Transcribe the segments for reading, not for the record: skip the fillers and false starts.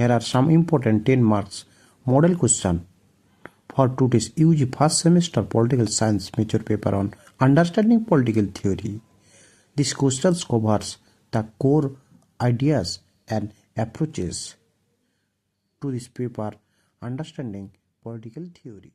Here are some important 10 marks model question for today's UG first semester political science major paper on understanding political theory. This question covers the core ideas and approaches to this paper understanding political theory.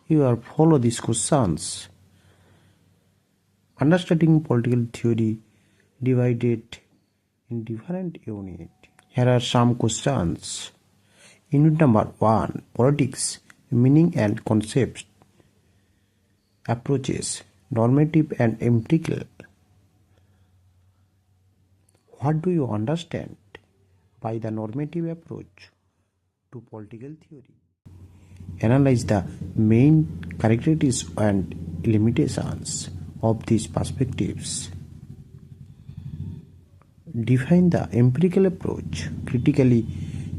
Here follow these questions. Understanding political theory divided in different units. Here are some questions. Unit number 1, politics, meaning and concepts, approaches, normative and empirical. What do you understand by the normative approach to political theory? Analyze the main characteristics and limitations of these perspectives. Define the empirical approach. Critically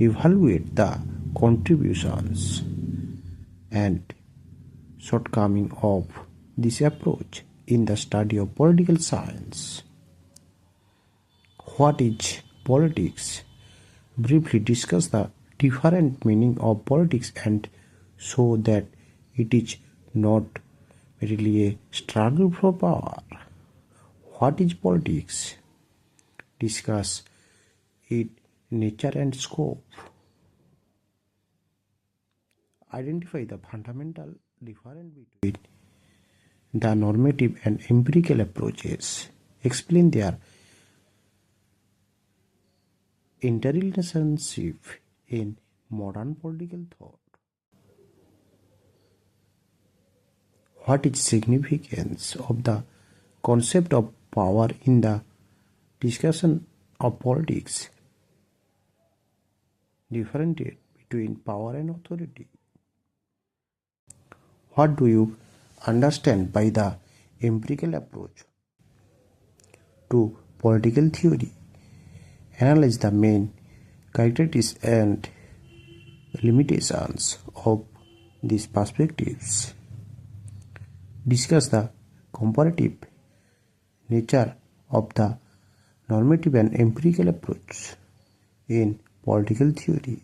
evaluate the contributions and shortcomings of this approach in the study of political science. What is politics? Briefly discuss the different meaning of politics and show that it is not merely a struggle for power. What is politics? Discuss its nature and scope. Identify the fundamental difference between the normative and empirical approaches. Explain their interrelationship in modern political thought. What is significance of the concept of power in the discussion of politics? Differentiate between power and authority. What do you understand by the empirical approach to political theory? Analyze the main characteristics and limitations of these perspectives. Discuss the comparative nature of the normative and empirical approach in political theory.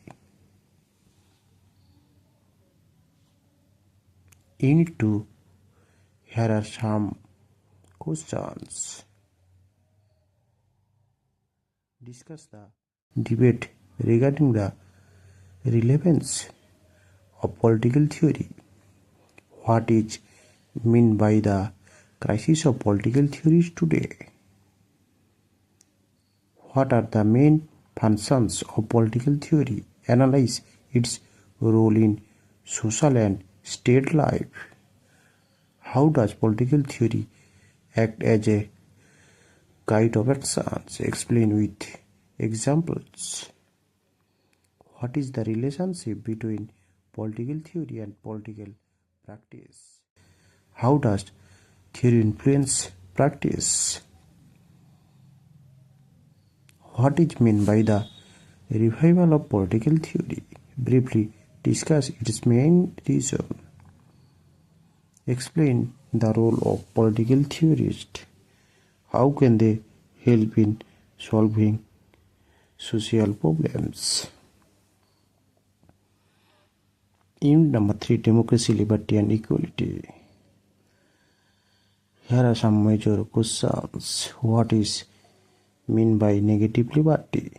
Unit 2. Here are some questions. Discuss the debate regarding the relevance of political theory. What is meant by the crisis of political theories today? What are the main functions of political theory? Analyze its role in social and state life. How does political theory act as a guide of actions? Explain with examples. What is the relationship between political theory and political practice? How does theory influence practice? What is meant by the revival of political theory? Briefly discuss its main reason. Explain the role of political theorists. How can they help in solving social problems? Unit number 3, democracy, liberty and equality. Here are some major questions. What is meant by negative liberty?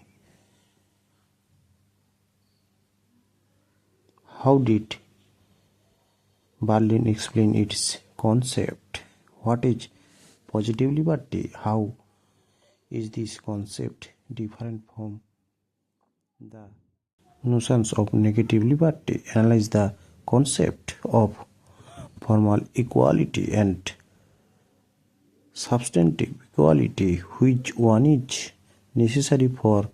How did Berlin explain its concept? What is positive liberty? How is this concept different from the notions of negative liberty? Analyze the concept of formal equality and substantive equality. Which one is necessary for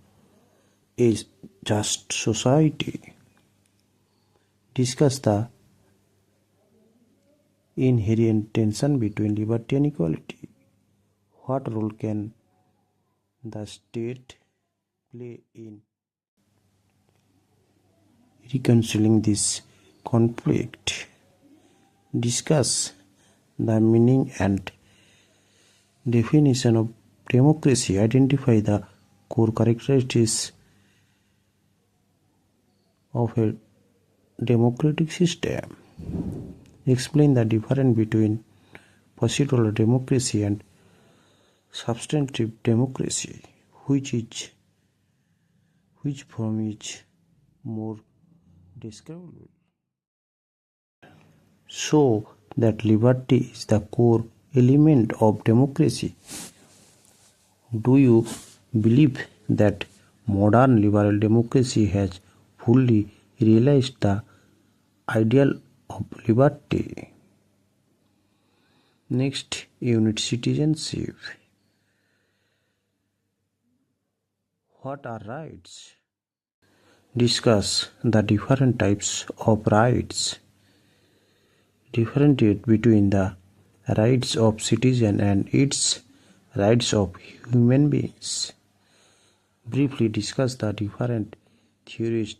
a just society? Discuss the inherent tension between liberty and equality. What role can the state play in reconciling this conflict? Discuss the meaning and definition of democracy. Identify the core characteristics of a democratic system. Explain the difference between procedural democracy and substantive democracy. Which form is more desirable? So that liberty is the core element of democracy. Do you believe that modern liberal democracy has fully realized the ideal of liberty? Next unit, citizenship. What are rights? Discuss the different types of rights. Differentiate between the rights of citizen and its rights of human beings. Briefly discuss the different theories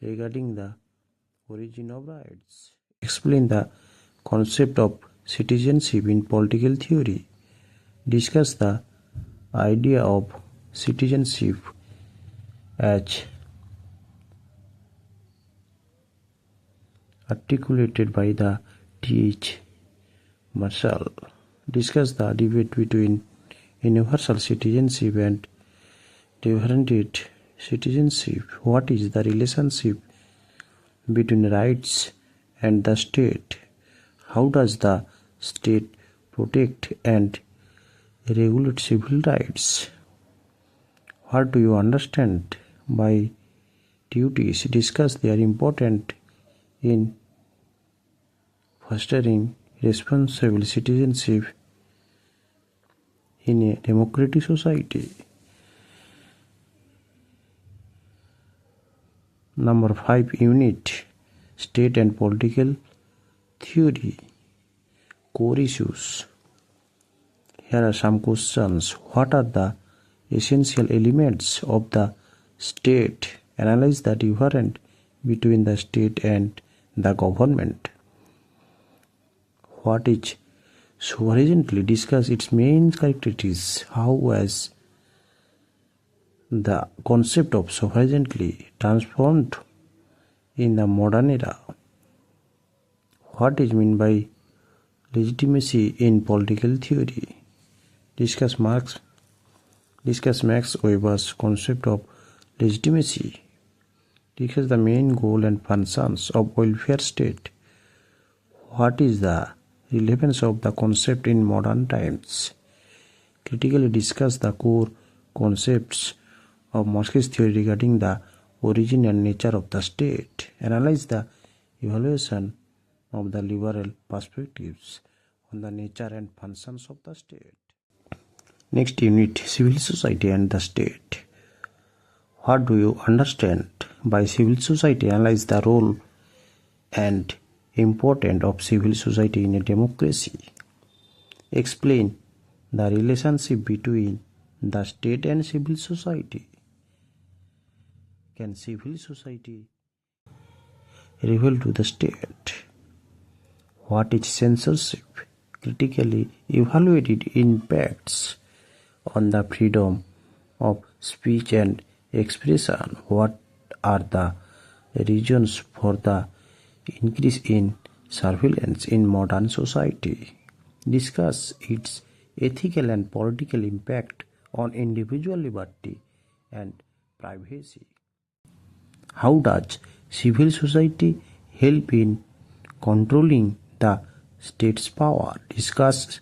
regarding the origin of rights. Explain the concept of citizenship in political theory. Discuss the idea of citizenship as articulated by the T.H. Marshall. Discuss the debate between universal citizenship and differentiated citizenship. What is the relationship between rights and the state? How does the state protect and regulate civil rights? What do you understand by duties? Discuss their importance in fostering responsible citizenship in a democratic society. Number 5 unit, state and political theory. Core issues. Here are some questions. What are the essential elements of the state? Analyze the difference between the state and the government. What is sovereignty? Discuss its main characteristics. How has the concept of sovereignty transformed in the modern era? What is meant by legitimacy in political theory? Discuss Max Weber's concept of legitimacy. Discuss the main goal and functions of welfare state. What is the relevance of the concept in modern times? Critically discuss the core concepts of Marxist theory regarding the origin and nature of the state. Analyze the evaluation of the liberal perspectives on the nature and functions of the state. Next unit, civil society and the state. What do you understand by civil society? Analyze the role and importance of civil society in a democracy. Explain the relationship between the state and civil society. Can civil society reveal to the state? What is censorship? Critically evaluate its impacts on the freedom of speech and expression. What are the reasons for the increase in surveillance in modern society? Discuss its ethical and political impact on individual liberty and privacy. How does civil society help in controlling the state's power? Discuss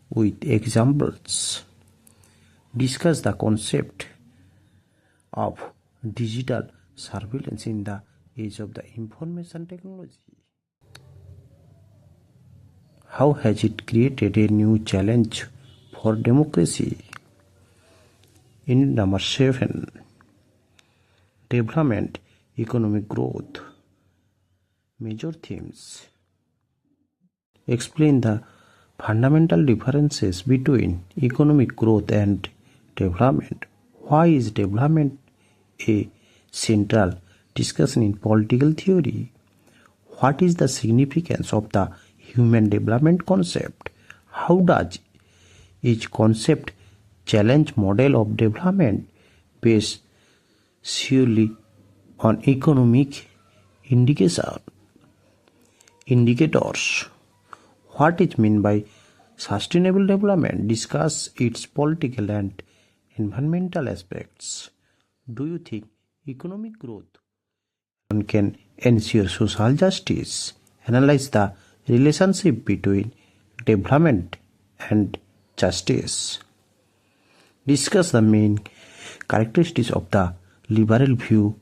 with examples. Discuss the concept of digital surveillance in the age of the information technology. How has it created a new challenge for democracy? In number 7, development, economic growth. Major themes. Explain the fundamental differences between economic growth and development. Why is development a central discussion in political theory? What is the significance of the human development concept? How does each concept challenge model of development based solely on economic indicators. What is meant by sustainable development? Discuss its political and environmental aspects. Do you think economic growth can ensure social justice? Analyze the relationship between development and justice. Discuss the main characteristics of the liberal view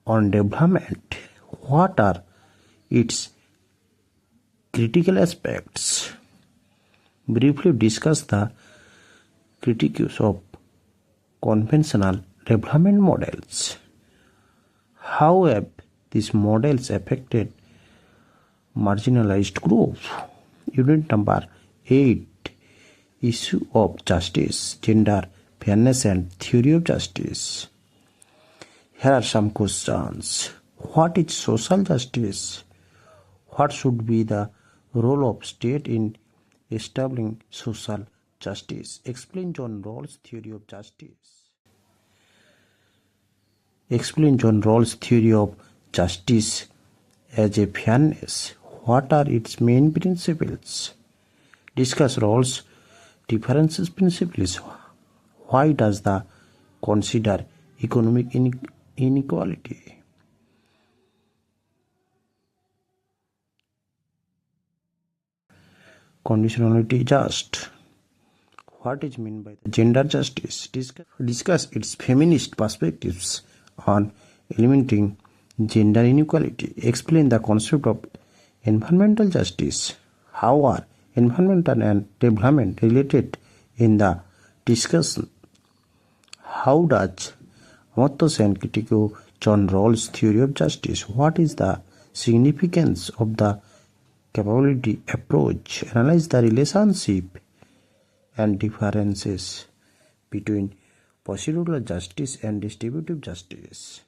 on development. What are its critical aspects? Briefly discuss the critiques of conventional development models. How have these models affected marginalized groups? Unit number 8, Issue of Justice, Gender, Fairness and Theory of Justice. Here are some questions. What is social justice? What should be the role of state in establishing social justice? Explain John Rawls' theory of justice. Explain John Rawls' theory of justice as a fairness. What are its main principles? Discuss Rawls' differences principles. Why does the consider economic inequality? Conditionality just. What is meant by the gender justice? Discuss its feminist perspectives on eliminating gender inequality. Explain the concept of environmental justice. How are environmental and development related in the discussion? How does Amartya Sen critique John Rawls' theory of justice? What is the significance of the capability approach? Analyze the relationship and differences between procedural justice and distributive justice.